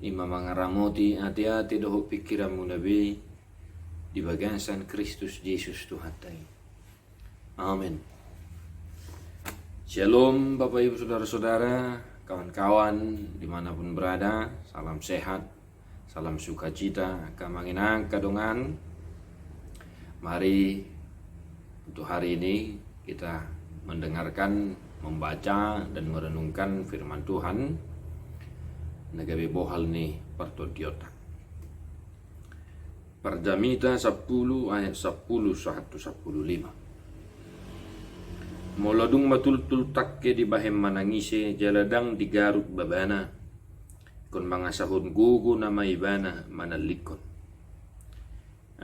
ima mangaramoti hati-hati doho pikiranmu nabi di bagasan Kristus Yesus Tuhan tai. Amin. Shalom Bapak Ibu Saudara-saudara, kawan-kawan dimanapun berada, salam sehat, salam sukacita, kamanginang kadongan. Mari untuk hari ini kita mendengarkan, membaca dan merenungkan firman Tuhan. Nagabe bohal ni partodiota. Parjamita 10 ayat 10 115. Molodung matul-tul takke di bahem manangise jaladang di Garut babana. Kon mga sahun gugu na maibana manalikon.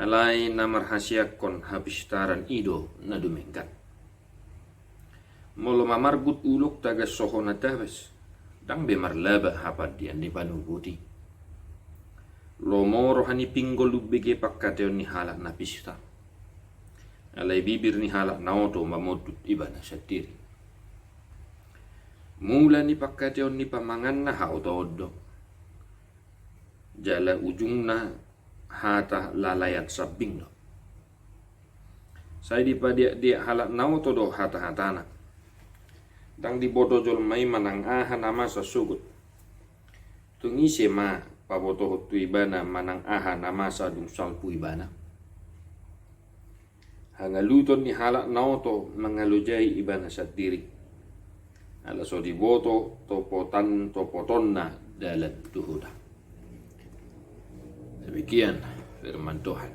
Alay na marhasyak kon habistaran ido na dumengkat. Molo mamargut ulok taga soho na tabes. Dang bemarlaba hapad dian di panubuti. Lomo rohani pinggol lubege pakkateon ni halak na pista. Alay bibir ni halak na oto mamotut iba na satiri. Mula ni pakkateon ni pamangan na haoto-odo. Jala ujung na hata lalayat sabing do. Saya dia halak na oto do hata-hatana. Dang di bodojol may manang aha nama sa sugut. Tungi sema paboto hotu ibana manang aha nama sa dung salpu ibana. Hangaluton ni halak nauto mangalujay ibana sa diri. Ala so di boto topoton na dalan tuhuda. Demikian firman Tuhan.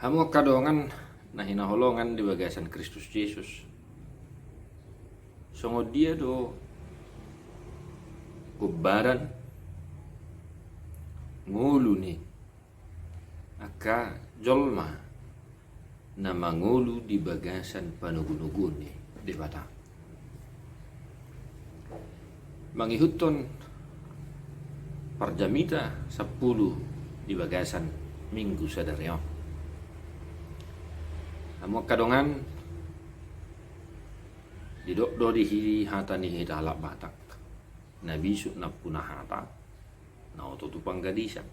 Hamu kadongan na hinaholongan di bagasan Kristus Yesus. Songo dia do kubaran ngulu ni aka jolma na mangulu di bagasan panugunugun ni di batang. Mangihuton parjamita 10 di bagasan minggu sadaryo. Amo kadongan didok do di hata ni hita halak batak na bisu na punah hata na ototupang gadisang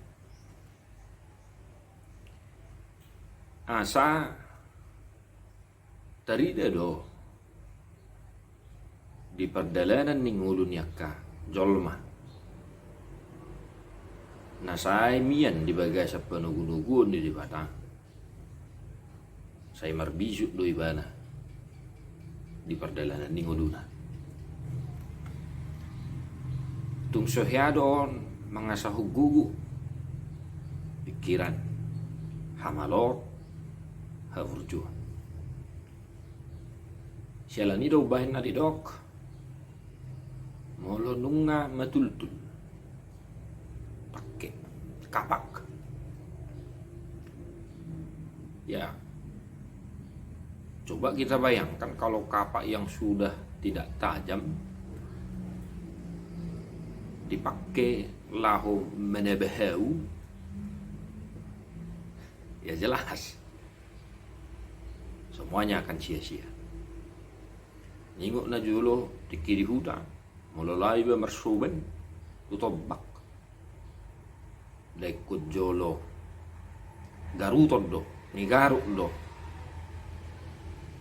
asa tarida do di perdalanan ni ngulun yakka jolma nasay mian di baga sa panugunugun di batang say marbisu do ibana di perdalanan ni nguluna. Tung sohyadon mga sahugugu pikiran hamalot havurjuan. Siala ni daw bahin na didok molo nunga matultul pakke kapak ya. Coba kita bayangkan kalau kapak yang sudah tidak tajam dipakai lahu menebeheu, ya jelas semuanya akan sia-sia. Ningok na julo di kiri hutan, mulai bermersuben tutobak, lekut jolo garuton do, ni garuk do.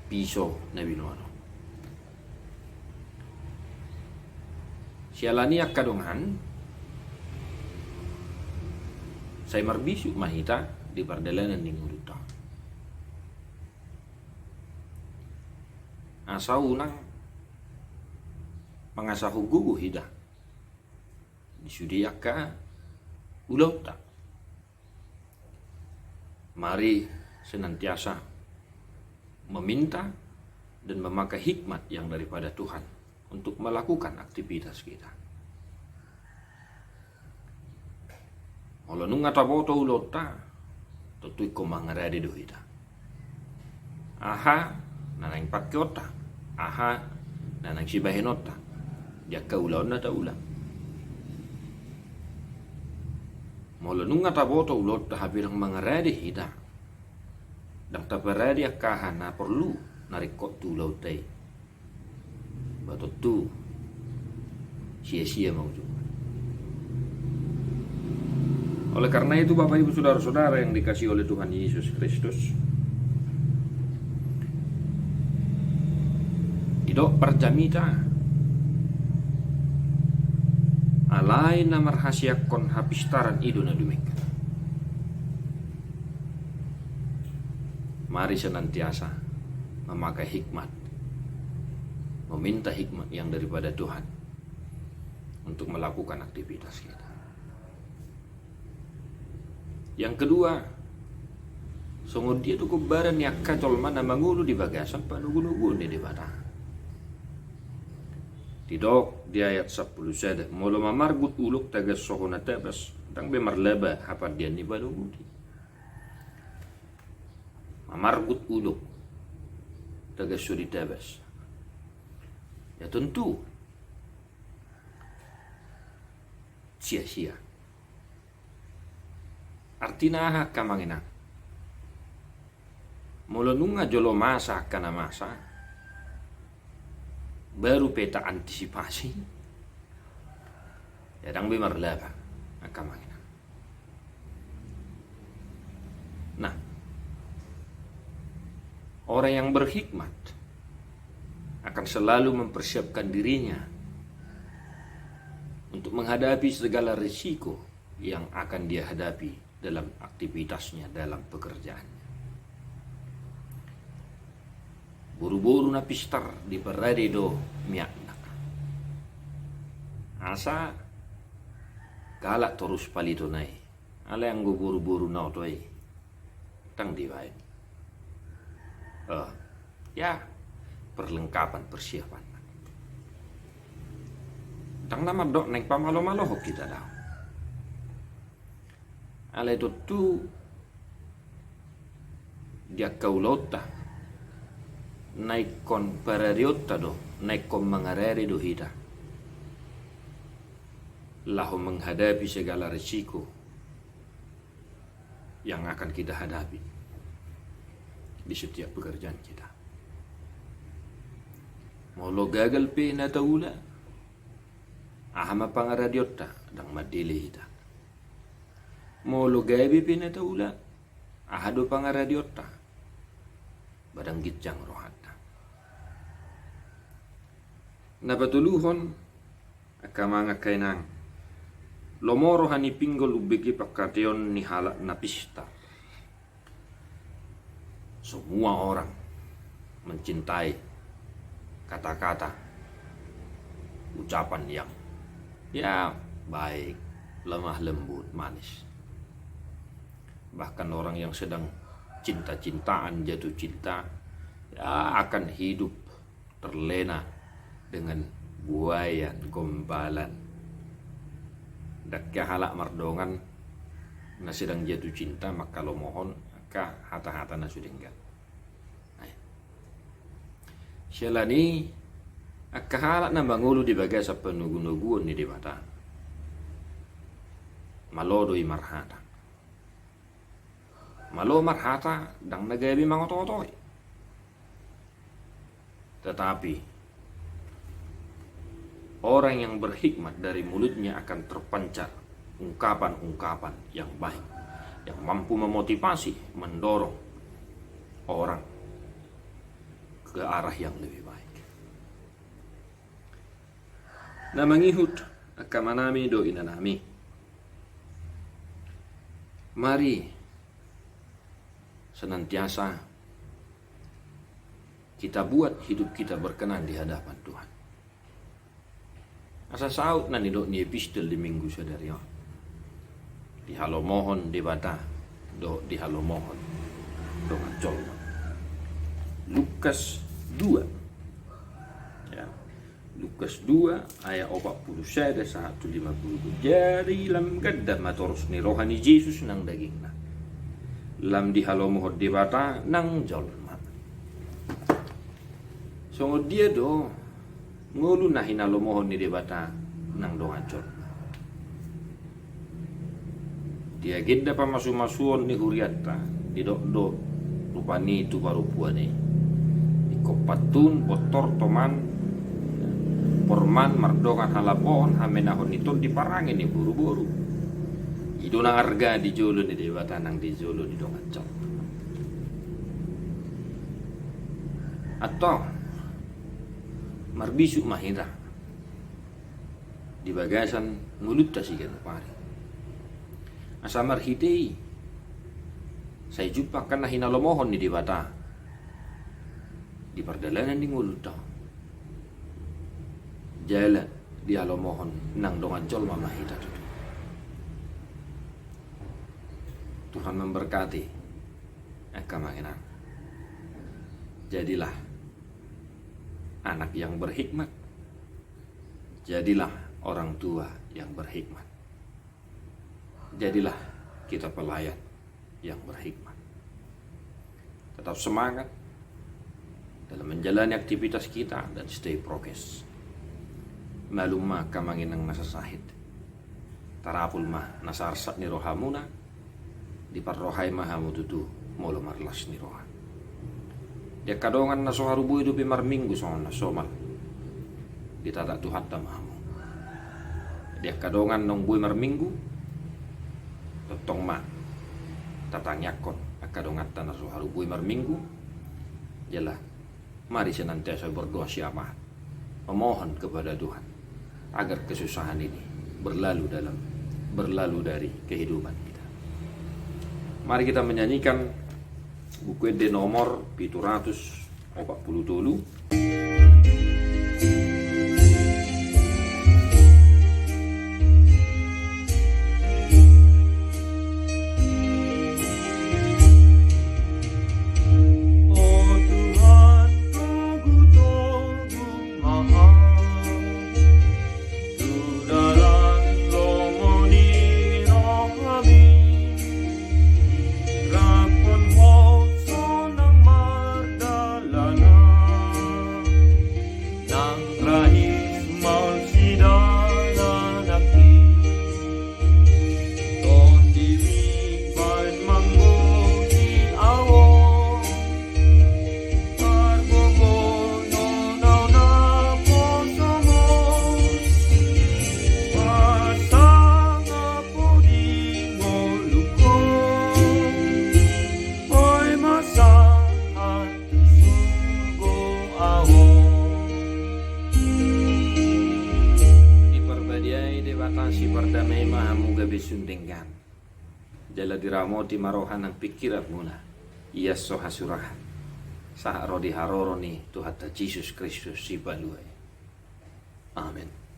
Piso na binuano. Sialani akadongan say marbisu mahita di pardalanan ni nguluta. Asa unang pangasahugu hida disudiaka ulauta. Mari senantiasa meminta dan memakai hikmat yang daripada Tuhan untuk melakukan aktivitas kita. Kalau nunga taboto ulota, tutui ko mangarade dohita. Aha, nanang pakyota. Aha, nanang sibahenota. Dia kaulaon na taulang. Molo nunga taboto ulota habirang mangarade hita. Dang taparadi akahan na perlu narikot tulaw tay. Batot tu sia-sia mau juga. Oleh karena itu Bapak Ibu Saudara-saudara yang dikasihi oleh Tuhan Yesus Kristus, idok perjamita alai na marhasiakon hapistaran ido na dumik. Mari senantiasa memakai hikmat, meminta hikmat yang daripada Tuhan untuk melakukan aktivitas kita. Yang kedua, sungguh dia tuh kebaran yang kacol mana mangulu di bagasan panugu-nugu di bata. Tidok di ayat 10 sada mula mamargut uluk tagas sohona tabas tang bemar leba hapad dia ni balugu. Mamargut uluk tagas suri tabas. Ya tentu sia-sia. Artina kamangina. Mula nunga jolo masa kana masa. Baru peta antisipasi. Ya dang bemar laba kamangina. Nah, orang yang berhikmat akan selalu mempersiapkan dirinya untuk menghadapi segala risiko yang akan dia hadapi dalam aktivitasnya, dalam pekerjaannya. Buru-buru na pistar di berade do miaknak. Asa galak terus palito nai. Ala yang buru-buru na otoi. Tang diwain. Ya, perlengkapan persiapan. Tang nama dok neng pamalo-malo hok kita dah. Ala itu tu dia kaulota naikon parariota do naikon mangarere do hita lahu menghadapi segala risiko yang akan kita hadapi di setiap pekerjaan kita. Mau lo gagal pe na taula ahama pangaradiota dang madili hita. Molo gabi pinataula ahado pangaradiota badang gitjang rohata. Napatuluhon akamanga kainang lomoro hani pinggol ubegi pakateon ni halak napista. Semua orang mencintai kata-kata ucapan yang ya baik, lemah lembut, manis. Bahkan orang yang sedang cinta-cintaan, jatuh cinta, ya akan hidup terlena dengan buayan, gombalan. Dakya halak mardongan na sedang jatuh cinta, maka lo mohon ka hata-hata na sudinggan. Syalani akka halak na mangulu di bagai sa penugu-nuguan ni di mata. Malodoi marhata. Malo marhata dang nagabi mangototoy. Tetapi orang yang berhikmat dari mulutnya akan terpancar ungkapan-ungkapan yang baik, yang mampu memotivasi, mendorong orang ke arah yang lebih baik. Namangihut akamanami do inanami. Mari senantiasa kita buat hidup kita berkenan di hadapan Tuhan. Asa saut na nidok ni epistel di minggu sadari. Di halo mohon di bata do di halo mohon do ngacol. Lukas 2. Ya. Lukas 2 ayat 41 150. Jari lam gadda matoros ni rohani Yesus nang dagingna. Lam di halo mohon di bata nang jolma. So dia do ngulu na hinalo mohon ni di bata nang do ngacol. Dia genda pa masu-masuon ni huriata di do rupani itu baru puane. Ikopatun botor toman porman mardongan halapon hamenahon itu diparangin ni buru-buru. Idona arga di jolo ni dewa tanang di jolo di dongan cop. Atau marbisu mahira di bagasan ngulut ta sigan pare. Asa marhitei saya jumpa kan hinalomohon ni dewata di perdalanan di ngulut ta. Jala di alomohon nang dongan col mamahita tu. Tuhan memberkati kemahiran. Jadilah anak yang berhikmat. Jadilah orang tua yang berhikmat. Jadilah kita pelayan yang berhikmat. Tetap semangat dalam menjalani aktivitas kita dan stay prokes. Malumma kamanginang nasasahid. Tarapul mah nasarsat ni rohamuna. Di parrohay mahamututu molo marlas ni roha. Dia kadongan na soharubu itu pimar minggu soal na somal. Ditatak Tuhan tamamu. Dia kadongan nong bui mar minggu. Totong ma tatang yakon kadongan tanah soharubu mar minggu. Jelah mari senantiasa berdoa siapa. Memohon kepada Tuhan agar kesusahan ini berlalu dari kehidupan kita. Mari kita menyanyikan buku D nomor 747. Si perdamai mahamu gabi sundenggan jala diramoti marohan ang pikirat muna iya sohasurahan saha rodi haroro ni Tuhan Yesus Kristus si baluai. Amin.